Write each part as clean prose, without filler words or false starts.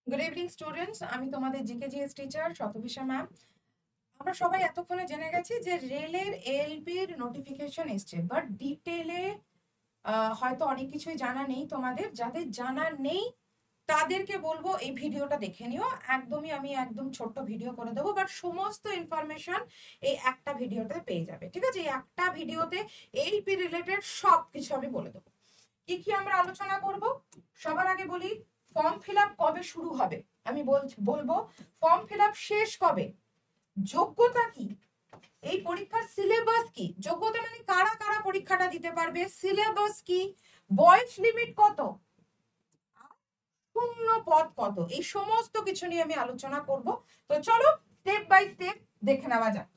Good evening students, আমি তোমাদের GK GS teacher শতভিষা ma'am. আমরা সবাই এতক্ষণে জেনে গেছি যে রেলের এএলপির নোটিফিকেশন এসছে, বাট ডিটেলে হয়তো অনেক কিছুই জানা নেই। তোমাদের যাদের জানা নেই তাদেরকে বলবো এই ভিডিওটা দেখে নিও। আমি একদম ছোট্ট ভিডিও করে দেবো, বাট সমস্ত ইনফরমেশন এই একটা ভিডিওতে পেয়ে যাবে। ঠিক আছে, এই একটা ভিডিওতে এএলপি রিলেটেড সব কিছু আমি বলে দেবো। কি কি আমরা আলোচনা করব, সবার আগে বলি ফর্ম ফিল আপ কবে শুরু হবে। আমি বলবো ফর্ম ফিল আপ শেষ কবে, যোগ্যতা কি, এই পরীক্ষার সিলেবাস কি, যোগ্যতা মানে কারা কারা পরীক্ষাটা দিতে পারবে, সিলেবাস কি, বয়স লিমিট কত, শূন্য পদ কত, এই সমস্ত কিছু নিয়ে আমি আলোচনা করব। তো চলো স্টেপ বাই স্টেপ দেখে নেওয়া যাক।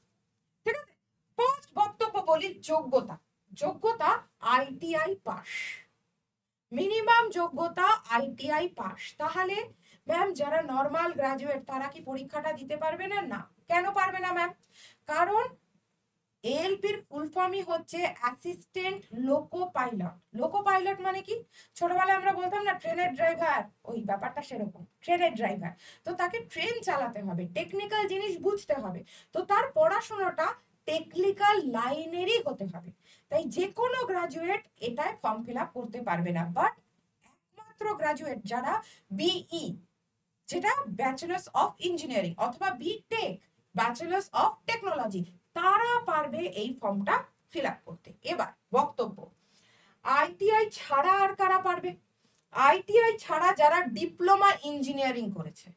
ঠিক আছে, ফার্স্ট বক্তব্য বলি যোগ্যতা। যোগ্যতা আইটিআই পাস, মিনিমাম যোগ্যতা আইটিআই পাস। তাহলে ম্যাম যারা নর্মাল গ্রাজুয়েট তারা কি পরীক্ষাটা দিতে পারবে না? না। কেন পারবে না ম্যাম? কারণ এএলপির ফুল ফর্মই হচ্ছে assistant loco pilot. Loco pilot মানে কি, ছোটবেলায় আমরা বলতাম না ট্রেনের ড্রাইভার, ওই ব্যাপারটা সেরকম, ট্রেনের ড্রাইভার। তো তাকে ট্রেন চালাতে হবে, টেকনিক্যাল জিনিস বুঝতে হবে, তো তার পড়াশোনাটা টেকনিক্যাল লাইনেরই হতে হবে। তাই যে কোনো গ্রাজুয়েট এটায় ফর্ম ফিল আপ করতে পারবে না, বাট একমাত্র গ্রাজুয়েট যারা বিই, যেটা ব্যাচেলার্স অফ ইঞ্জিনিয়ারিং, অথবা বিটেক ব্যাচেলার্স অফ টেকনোলজি, তারা পারবে এই ফর্মটা ফিল আপ করতে। এবার বক্তব্য, আইটিআই ছাড়া আর কারা পারবে? আইটিআই ছাড়া যারা ডিপ্লোমা ইঞ্জিনিয়ারিং করেছে,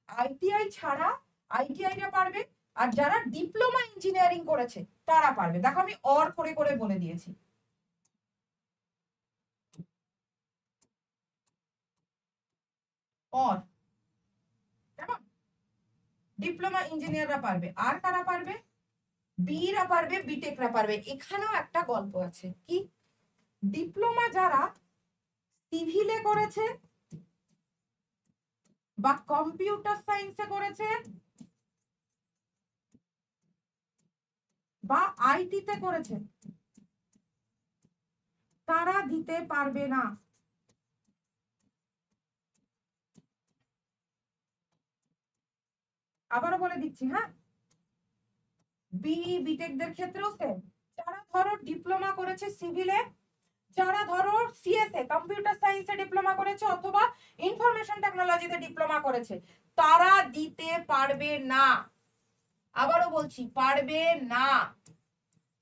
আইটিআই ছাড়া আইটিআইরা পারবে, আর যারা ডিপ্লোমা ইঞ্জিনিয়ারিং করেছে তারা পারবে। দেখো আমি অর করে করে বলে দিয়েছি। অর, কেমন? ডিপ্লোমা ইঞ্জিনিয়াররা পারবে। আর কারা পারবে? বিরা পারবে, বিটেকরা পারবে। এখানেও একটা গল্প আছে, কি, ডিপ্লোমা যারা সিভিলে করেছে বা কম্পিউটার সায়েন্সে করেছে বা আইটিতে করেছে তারা দিতে পারবে না। আবারও বলে দিচ্ছি, হ্যাঁ, বিই বিটেকদের ক্ষেত্রেও সেম। যারা ধরো ডিপ্লোমা করেছে সিভিলে, যারা ধরো সিএসএ কম্পিউটার সায়েন্সে ডিপ্লোমা করেছে অথবা ইনফরমেশন টেকনোলজিতে ডিপ্লোমা করেছে, তারা দিতে পারবে না। আবারও বলছি, পারবে না।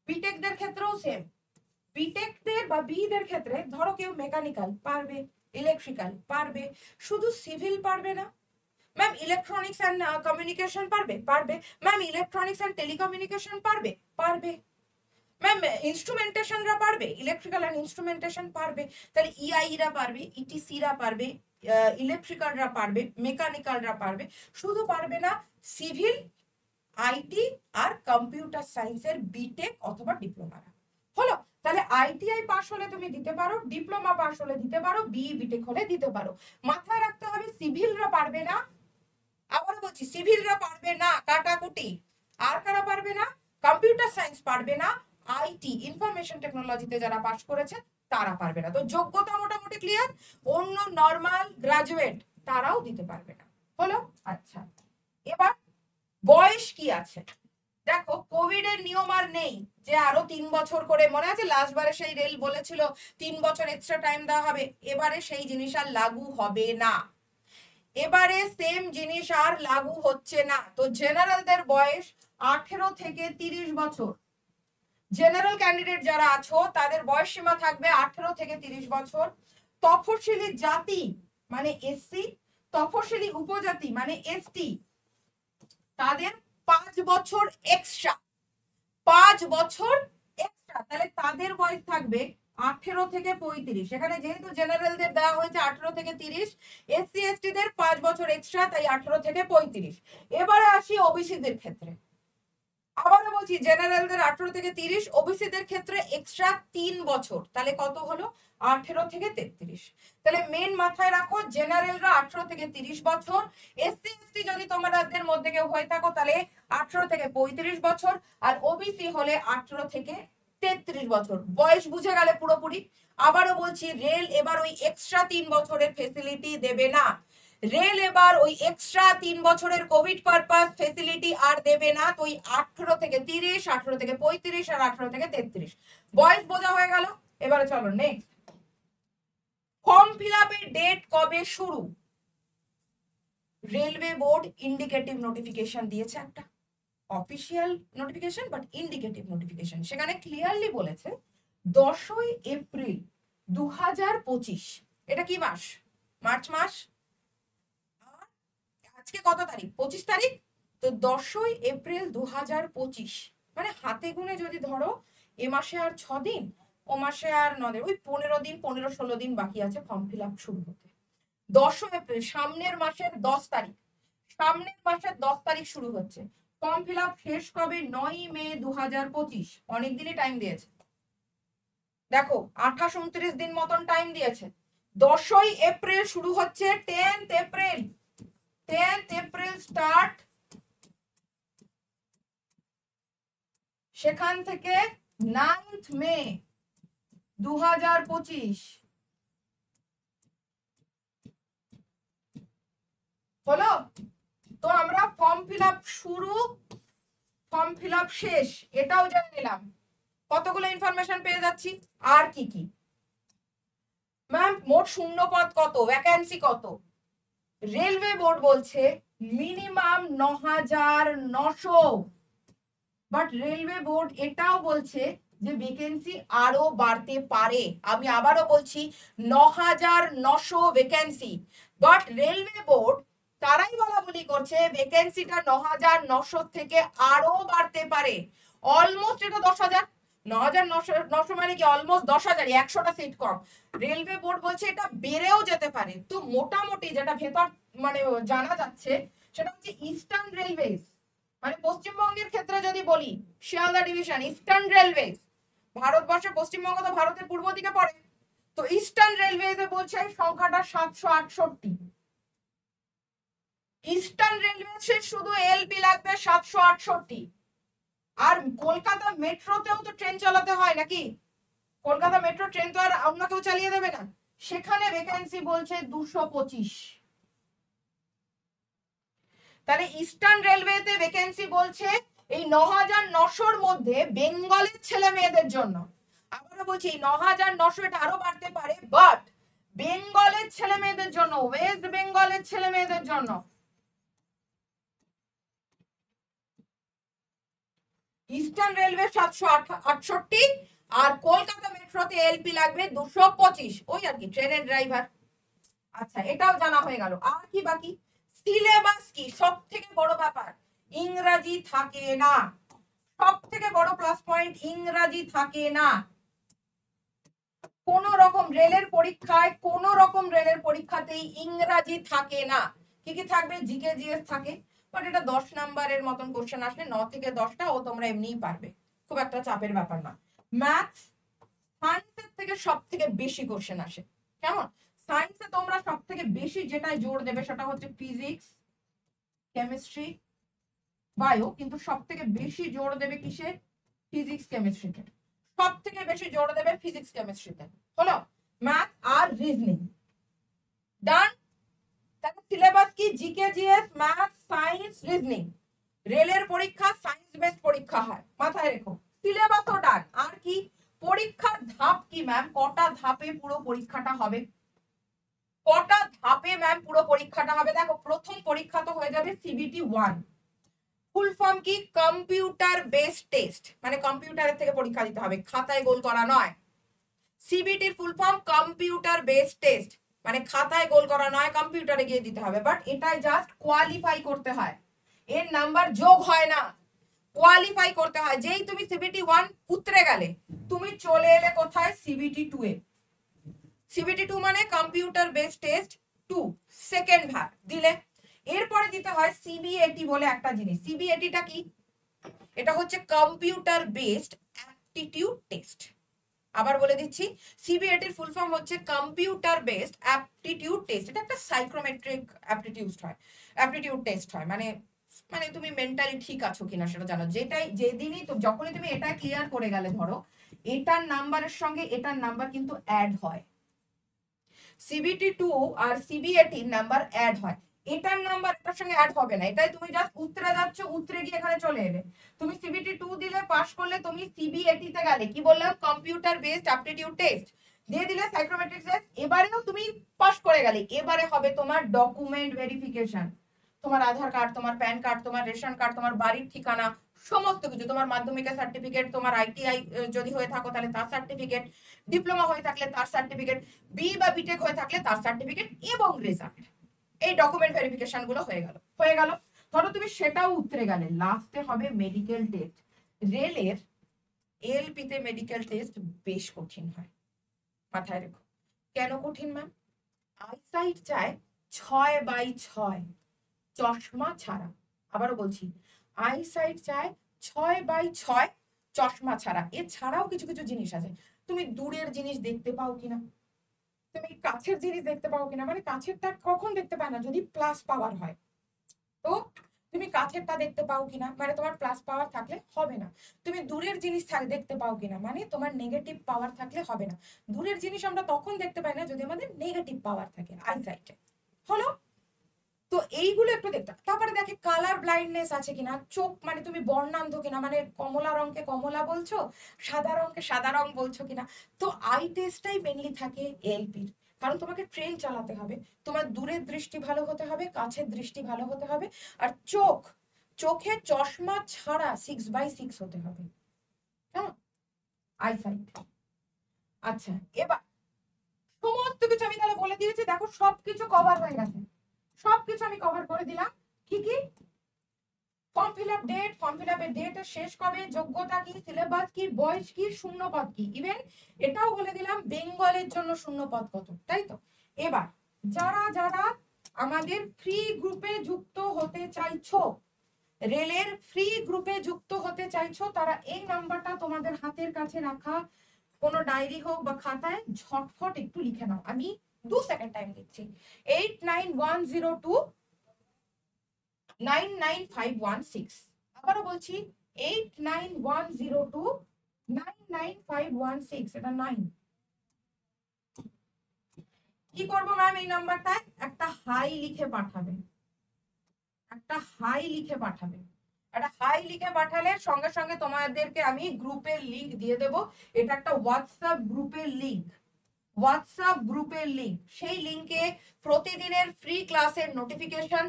বিটেকদের ক্ষেত্রেও সেম। বিটেকদের বা বিদের ক্ষেত্রে ধরো কেউ মেকানিক্যাল পারবে, ইলেকট্রিক্যাল পারবে, শুধু সিভিল পারবে না। ম্যাম ইলেকট্রনিক্স অ্যান্ড কমিউনিকেশন পারবে? পারবে। ম্যাম ইলেকট্রনিক্স অ্যান্ড টেলিকমিউনিকেশন পারবে? পারবে। ম্যাম ইনস্ট্রুমেন্টেশনরা পারবে? ইলেকট্রিক্যাল অ্যান্ড ইনস্ট্রুমেন্টেশন পারবে। তাহলে ইআইরা পারবে, ইটিসিরা পারবে, ইলেকট্রিক্যালরা পারবে, মেকানিক্যালরা পারবে, শুধু পারবে না সিভিল, আইটি আর কম্পিউটার সায়েন্সের বিটেক অথবা ডিপ্লোমারা। হলো? তাহলে আইটিআই পাস হলে তুমি দিতে পারো, ডিপ্লোমা পাস হলে দিতে পারো, বিই বিটেক হলে দিতে পারো। মাথায় রাখতে হবে সিভিলরা পারবে না। আবার বলছি, সিভিলরা পারবে না, কাটাকুটি। আর কারা পারবে না? কম্পিউটার সায়েন্স পারবে না, আইটি ইনফরমেশন টেকনোলজিতে যারা পাস করেছে তারা পারবে না। তো যোগ্যতা মোটামুটি ক্লিয়ার। অন্য নর্মাল গ্রাজুয়েট তারাও দিতে পারবে না। হলো? আচ্ছা, এবার বয়স কি আছে? দেখো কোভিড এর নিয়ম আর নেই যে আরো 3 বছর করে, মনে আছে লাস্ট বারে সেই রেল বলেছিল 3 বছর এক্সট্রা টাইম দেওয়া হবে, এবারে সেই জিনিস আর লাগু হবে না। এবারে সেম জিনিস আর লাগু হচ্ছে না। তো জেনারেলদের বয়স 18 থেকে 30 বছর। জেনারেল ক্যান্ডিডেট যারা আছো তাদের বয়স সীমা থাকবে 18 থেকে 30 বছর। তফসিলি জাতি মানে এসসি, তফসিলি উপজাতি মানে এসটি, তাদের 5 বছর এক্সট্রা, 5 বছর এক্সট্রা। তাহলে তাদের বয়স থাকবে 18 থেকে 35। এখানে যেহেতু জেনারেলদের দেওয়া হয়েছে 18 থেকে 30, এসসি এসটি দের 5 বছর এক্সট্রা, তাই 18 থেকে 35। এবারে আসি ওবিসিদের ক্ষেত্রে। আবারও বলছি, জেনারেলদের 18 থেকে 30, ওবিসিদের ক্ষেত্রে এক্সট্রা 3 বছর। তাহলে কত হলো? 18 থেকে 33। তাহলে মেন মাথায় রাখো, জেনারেলরা 18 থেকে 30 বছর, এসসি এসটি যদি তোমাদের মধ্যে কেউ হয়ে থাকো তাহলে 18 থেকে 35 বছর, আর ওবিসি হলে 18 থেকে 33 বছর। বয়স বুঝে গেলে পুরোপুরি। আবারও বলছি, রেল এবার ওই এক্সট্রা 3 বছরের ফেসিলিটি দেবে না। রেল এবার ওই এক্সট্রা 3 বছরের কোভিড পারপাস ফেসিলিটি আর দেবে না। তো ওই 18 থেকে 30, 18 থেকে 35 আর 18 থেকে 33 বয়স বোঝা হয়ে গেল। এবারে চলো নেক্সট, ফর্ম ফিল আপের ডেট কবে শুরু? রেলওয়ে বোর্ড ইন্ডিকেটিভ নোটিফিকেশন দিয়েছে, একটা official notification but indicative notification. সেখানে ক্লিয়ারলি বলেছে 10ই এপ্রিল 2025। এটা কি মাস? মার্চ মাস। আজকে কত তারিখ? 25 তারিখ। তো 10ই এপ্রিল 2025 মানে হাতে গুনে যদি ধরো এ মাসে আর 6 দিন, ও মাসে আর 9 দিন, ওই 15 দিন 15-16 দিন বাকি আছে ফর্ম ফিল আপ শুরু হতে। 10ই এপ্রিল সামনের মাসের 10 তারিখ, সামনের মাসের 10 তারিখ শুরু হচ্ছে। ফর্ম ফিল আপ শেষ কবে? 9ই মে 2025। অনেকদিনই টাইম দিয়েছে, দেখো 28-29 দিন মতন টাইম দিয়েছে। 10ই এপ্রিল শুরু হচ্ছে, 10th এপ্রিল স্টার্ট, সেখান থেকে 9th মে 2025 হলো। তো আমরা ফর্ম ফিল আপ শুরু, ফর্ম ফিল আপ শেষ, এটাও জেনে নিলাম। কতগুলো ইনফরমেশন পেয়ে যাচ্ছি। আর কি কি ম্যাম? মোট শূন্য পদ কত, ভ্যাকেন্সি কত? রেলওয়ে বোর্ড বলছে মিনিমাম 9,900, বাট রেলওয়ে বোর্ড এটাও বলছে যে ভ্যাকেন্সি আরো বাড়তে পারে। আমি আবারও বলছি 9,900 ভ্যাকেন্সি, বাট রেলওয়ে বোর্ড তারাই বলা বলি করছে ভ্যাকেন্সিটা 9,900 থেকে আরো বাড়তে পারে। অলমোস্ট এটা 10,000, 9,900 মানে কি অলমোস্ট 10,000, 100টা সিট কম। রেলওয়ে বোর্ড বলছে এটা বেড়েও যেতে পারে। তো মোটামুটি যেটা ভেতর মানে জানা যাচ্ছে সেটা হচ্ছে ইস্টার্ন রেলওয়েজ, মানে পশ্চিমবঙ্গের ক্ষেত্রে যদি বলি শিয়ালদা ডিভিশন ইস্টার্ন রেলওয়েজ, ভারতবর্ষে পশ্চিমবঙ্গ তো ভারতের পূর্ব দিকে পড়ে, তো ইস্টার্ন রেলওয়েজে বলছে সংখ্যাটা 768। ইস্টার্ন রেলওয়েজে শুধু এলপি লাগবে 768। আর কলকাতা মেট্রোতেও তো ট্রেন চালাতে হয় নাকি? কলকাতা মেট্রো ট্রেন তো আর অন্য কেউ চালিয়ে দেবে না। সেখানে ভ্যাকেন্সি বলছে 225। তাহলে ইস্টার্ন রেলওয়েতে ভ্যাকেন্সি বলছে এই 9,900-র মধ্যে বেঙ্গলের ছেলে মেয়েদের জন্য। আবারও বলছি 9,900 এটা আরো বাড়তে পারে, বাট বেঙ্গলের ছেলে মেয়েদের জন্য, ওয়েস্ট বেঙ্গলের ছেলে মেয়েদের জন্য ইস্টার্ন রেলওয়ে 768 আর কলকাতা মেট্রোতে এলপি লাগবে 225, ওই আর কি ট্রেনের ড্রাইভার। আচ্ছা এটাও জানা হয়ে গেল। আর কি বাকি? সিলেবাস কি? সব থেকে বড় ব্যাপার, ইংরাজি থাকে না। সব থেকে বড় প্লাস পয়েন্ট, ইংরাজি থাকে না। কোন রকম রেলের পরীক্ষায়, কোন রকম রেলের পরীক্ষাতেই ইংরাজি থাকে না। কি কি থাকবে? জিকে জিএস থাকে, বাট এটা 10 নাম্বারের মতন কোশ্চেন আসলে 9 থেকে 10টা ও তোমরা এমনিই পারবে, খুব একটা চাপের ব্যাপার না। ম্যাথস সায়েন্সের থেকে সব থেকে বেশি কোশ্চেন আসে। কেমন? সায়েন্সে তোমরা সব থেকে বেশি যেটাই জোর দেবে সেটা হচ্ছে ফিজিক্স, কেমিস্ট্রি, বায়ো, কিন্তু সব থেকে বেশি জোর দেবে কিসে? ফিজিক্স কেমিস্ট্রিতে। সব থেকে বেশি জোর দেবে ফিজিক্স কেমিস্ট্রিতে। হলো? ম্যাথ আর রিজনিং ডান। তাহলে সিলেবাস কি? GK GS, math, science, reasoning. রেলের পরীক্ষা সায়েন্স বেসড পরীক্ষা হয়, মাথায় রেখো। সিলেবাসও ডান। আর কি? পরীক্ষার ধাপ কি ম্যাম? কটা ধাপে পুরো পরীক্ষাটা হবে? কটা ধাপে ম্যাম পুরো পরীক্ষাটা হবে? দেখো প্রথম পরীক্ষা তো হয়ে যাবে সিবিটি 1। ফুল ফর্ম কি? কম্পিউটার বেসড টেস্ট, মানে কম্পিউটারের থেকে পরীক্ষা দিতে হবে, খাতায় গোল করা নয়। সিবিটির full form computer based test, মানে খাতায় গোল করা নয়, কম্পিউটারে গিয়ে দিতে হবে। বাট এটাই জাস্ট কোয়ালিফাই করতে হয়, এর নাম্বার যোগ হয় না, কোয়ালিফাই করতে হয়। যেই তুমি সিবিটি 1 উতরে গেলে, তুমি চলে এলে কোথায়? সিবিটি 2 এ। সিবিটি 2 মানে কম্পিউটার বেসড টেস্ট 2, সেকেন্ড ভাগ দিলে। এরপরে দিতে হয় সিবিএটি বলে একটা জিনিস। সিবিএটিটা কি? এটা হচ্ছে কম্পিউটার বেসড অ্যাপটিটিউড টেস্ট। আবার বলে দিচ্ছি, সিবিএটির ফুল ফর্ম হচ্ছে কম্পিউটার বেসড অ্যাপটিটিউড টেস্ট। এটা একটা সাইকোমেট্রিক অ্যাপটিটিউড টেস্ট হয়, মানে মানে তুমি মেন্টালি ঠিক আছো কিনা সেটা জানো। যেটাই যেদিনই তো যখনই তুমি এটা ক্লিয়ার করে গেলে, ধরো এটার নাম্বারের সঙ্গে এটার নাম্বার কিন্তু অ্যাড হয়। সিবিটি 2 আর সিবিএটি নাম্বার অ্যাড হয়, এটার নাম্বার এটার সঙ্গে অ্যাড হবে না, এটাই তুমি জাস্ট উতরে যাচ্ছ, উতরে গিয়ে এখানে চলে এলে। তুমি সিবিটি 2 দিলে পাস করলে, তুমি সিবিএটি তে গেলে, কি বললাম, কম্পিউটার বেসড অ্যাপটিটিউড টেস্ট দিয়ে দিলে, সাইকোমেট্রিক টেস্ট, এবারেও তুমি পাস করে গেলে। এবারে হবে তোমার ডকুমেন্ট ভেরিফিকেশন, তোমার আধার কার্ড, তোমার প্যান কার্ড, তোমার রেশন কার্ড, তোমার বাড়ির ঠিকানা, সমস্ত কিছু, তোমার মাধ্যমিকের সার্টিফিকেট, তোমার আইটিআই যদি হয়ে থাকো তাহলে তার সার্টিফিকেট, ডিপ্লোমা হয়ে থাকলে তার সার্টিফিকেট, বি বা বিটেক হয়ে থাকলে তার সার্টিফিকেট এবং রেজাল্ট, এই ডকুমেন্ট ভেরিফিকেশন গুলো হয়ে গেল। ধরো তুমি সেটাও উতরে গেলে, লাস্টে হবে মেডিকেল টেস্ট। রেলের এলপিতে মেডিকেল টেস্ট বেশ কঠিন হয়, মাথায় রেখো। কেন কঠিন ম্যাম? আইসাইট চায় 6/6 চশমা ছাড়া। আবারও বলছি, আইসাইট চায় 6/6 চশমা ছাড়া। এছাড়াও কিছু কিছু জিনিস আছে, তুমি দূরের জিনিস দেখতে পাও কিনা, তুমি কাছের জিনিস দেখতে পাও কিনা, মানে কাছেরটা কখন দেখতে পায় না, যদি প্লাস পাওয়ার হয়। তো তুমি কাছেরটা দেখতে পাও কিনা, মানে তোমার প্লাস পাওয়ার থাকলে হবে না। তুমি দূরের জিনিস দেখতে পাও কিনা, মানে তোমার নেগেটিভ পাওয়ার থাকলে হবে না। দূরের জিনিস আমরা তখন দেখতে পাই না যদি আমাদের নেগেটিভ পাওয়ার থাকে আইসাইটে। হলো? তো এইগুলো একটু দেখতে। তারপরে দেখে কালার ব্লাইন্ডনেস আছে কিনা, চোখ মানে তুমি বর্ণান্ধ কিনা, মানে কমলা রঙকে কমলা বলছো, সাদা রঙকে সাদা রং বলছো কিনা। তো আই টেস্টটাই মেনলি থাকে এলপির, কারণ তোমাকে ট্রেন চালাতে হবে, তোমার দূরের দৃষ্টি ভালো হতে হবে, কাছের দৃষ্টি ভালো হতে হবে, আর চোখে চশমা ছাড়া 6/6 হতে হবে। কেমন? আইসাইট। আচ্ছা, এবার সমস্ত কিছু আমি তাহলে বলে দিয়েছি, দেখো সবকিছু কভার হয়ে গেছে, সবকিছু আমি কভার করে দিলাম। কি কি? Form fill up date, form fill আপের ডেট শেষ কবে, যোগ্যতা কি, সিলেবাস কি, বয়স কি, শূন্য পদ কি, ইভেন এটাও বলে দিলাম বেঙ্গলের জন্য শূন্য পদ কত, তাই তো। এবার যারা যারা আমাদের ফ্রি গ্রুপে যুক্ত হতে চাইছো, রেলের ফ্রি গ্রুপে যুক্ত হতে চাইছো, তারা এই নাম্বারটা তোমাদের হাতের কাছে রাখা, কোনো ডায়েরি হোক বা খাতায় ঝটফট একটু লিখে নাও। আমি 2 সেকেন্ড টাইম দিচ্ছি। 8910299516। আবারও বলছি 8910299516। এটা 9। কি করবো ম্যাম? এই নাম্বারটায় একটা হাই লিখে পাঠাবে, একটা হাই লিখে পাঠাবে। একটা হাই লিখে পাঠালে সঙ্গে সঙ্গে তোমাদেরকে আমি গ্রুপের লিংক দিয়ে দেব। এটা একটা হোয়াটসঅ্যাপ গ্রুপের লিংক, হোয়াটসঅ্যাপ গ্রুপের লিংক। সেই লিংকে প্রতিদিনের ফ্রি ক্লাসের নোটিফিকেশন,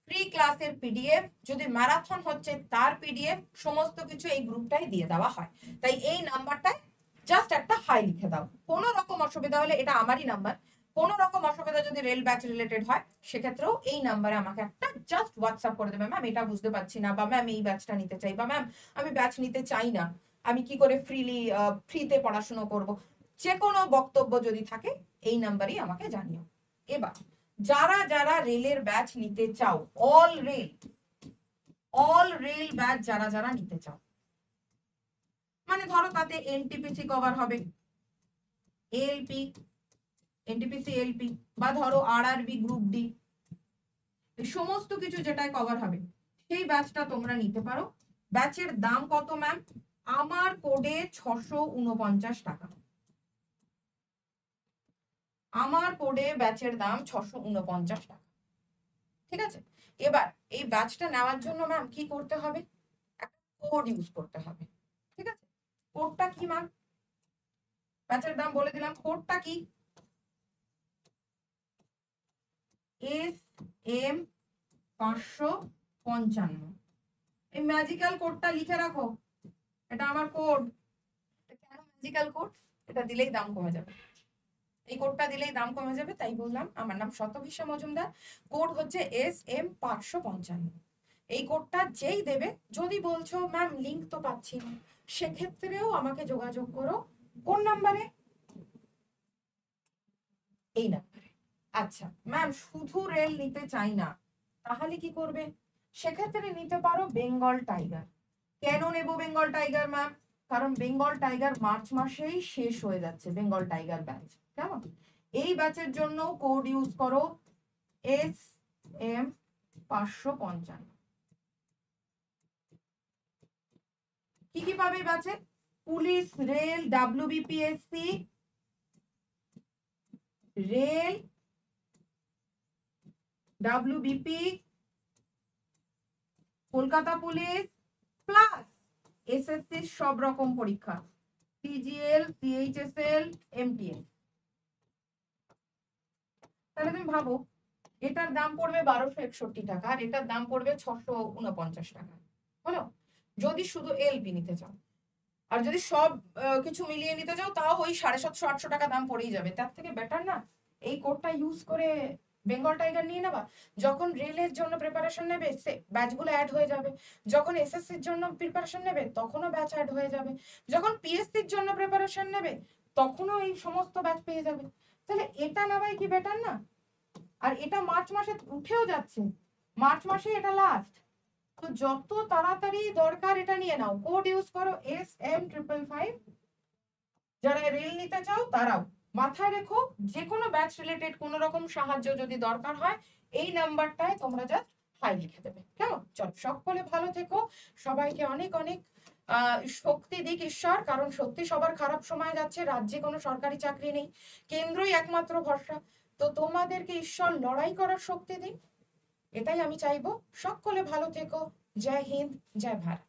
ফ্রি ক্লাসের পিডিএফ, যদি ম্যারাথন হচ্ছে তার পিডিএফ, সমস্ত কিছু এই গ্রুপটাই দিয়ে দেওয়া হয়। তাই এই নাম্বারটায় জাস্ট একটা হাই লিখে দাও। কোনো রকম অসুবিধা হলে, এটা আমারই নাম্বার, কোনো রকম অসুবিধা যদি রেল ব্যাচ রিলেটেড হয় সেক্ষেত্রেও এই নাম্বারে আমাকে একটা জাস্ট হোয়াটসঅ্যাপ করে দেবে, ম্যাম এটা বুঝতে পারছি না, বা ম্যাম এই ব্যাচটা নিতে চাই, বা ম্যাম আমি ব্যাচ নিতে চাই না, আমি কি করে ফ্রিতে পড়াশুনো করব, যে কোনো বক্তব্য যদি থাকে এই নাম্বারই আমাকে জানিও। এবার যারা যারা রেলের ব্যাচ নিতে চাও, অল রেল ব্যাচ যারা যারা নিতে চাও, মানে ধরো তাতে এনটিপিসি কভার হবে, এলপি, এনটিপিসি এলপি, বা ধরো আরআরবি গ্রুপ ডি, সমস্ত কিছু যেটাই কভার হবে সেই ব্যাচটা তোমরা নিতে পারো। ব্যাচের দাম কত ম্যাম? আমার কোডে 649 টাকা, আমার কোডে ব্যাচের দাম 649 টাকা। ঠিক আছে? এবার এই ব্যাচটা নেওয়ার জন্য ম্যাম কি করতে হবে? একটা কোড ইউজ করতে হবে। ঠিক আছে? কোডটা কি ম্যাম? ব্যাচের দাম বলে দিলাম, কোডটা কি? SM 555। এই ম্যাজিক্যাল কোডটা লিখে রাখো, এটা আমার কোড। কেন ম্যাজিক্যাল কোড? এটা দিলেই দাম কমে যাবে, এই কোডটা দিলেই দাম কমে যাবে, তাই বললাম। আমার নাম শতভিষা মজুমদার, কোড হচ্ছে SM 555। এই কোডটা যেই দেবে, যদি বলছো ম্যাম লিংক তো পাচ্ছি না, সেক্ষেত্রেও আমাকে যোগাযোগ করো। কোন নাম্বারে? এই নাম্বারে। আচ্ছা ম্যাম, শুধু রেল নিতে চাই না, তাহলে কি করবে? সেক্ষেত্রে নিতে পারো বেঙ্গল টাইগার। কেন নেব বেঙ্গল টাইগার ম্যাম? কারণ বেঙ্গল টাইগার মার্চ মাসেই শেষ হয়ে যাচ্ছে, বেঙ্গল টাইগার ব্যাচ। কেমন? এই ব্যাচের জন্য কোড ইউজ করো SM 555। কি কি পাবে ব্যাচে? Police, rail, WBPSC, rail, WBP, Kolkata police plus SSC সব রকম পরীক্ষা, সিজিএল, সিএইচএসএল, এমটিএস। তাহলে তুমি ভাবো এটার দাম পড়বে 1261 টাকা আর এটার দাম পড়বে 649 টাকা, হলো যদি শুধু এলপি নিতে চাও। আর যদি সব কিছু মিলিয়ে নিতে চাও তাও ওই 750-800 টাকা দাম পড়েই যাবে। তার থেকে বেটার না এই কোডটা ইউজ করে বেঙ্গল টাইগার নিয়ে নেবা। যখন রেলের জন্য প্রিপারেশন নেবে সে ব্যাচগুলো অ্যাড হয়ে যাবে, যখন এসএসসির জন্য প্রিপারেশন নেবে তখনও ব্যাচ অ্যাড হয়ে যাবে, যখন পিএসসির জন্য প্রিপারেশন নেবে তখনও এই সমস্ত ব্যাচ পেয়ে যাবে। তাহলে এটা নেওয়াই কি বেটার না? আর এটা মার্চ মাসে উঠেও যাচ্ছে, মার্চ মাসে এটা লাস্ট। তো যত তাড়াতাড়ি দরকার এটা নিয়ে নাও, কোড ইউজ করো SM555। যারা রেল নিতে চাও তারাও মাথায় রেখো, যে কোনো ব্যাচ রিলেটেড কোনো রকম সাহায্য যদি দরকার হয় এই নাম্বারটায় তোমরা জাস্ট হাই লিখে দেবে, কেমন? চল, সকলে ভালো থেকো, সবাইকে অনেক অনেক শক্তি দিক ঈশ্বর, কারণ সত্যি সবার খারাপ সময় যাচ্ছে, রাজ্যে কোনো সরকারি চাকরি নেই, কেন্দ্রই একমাত্র ভরসা। তো তোমাদেরকে ঈশ্বর লড়াই করার শক্তি দিন, এটাই আমি চাইবো। সকলে ভালো থেকো। জয় হিন্দ, জয় ভারত।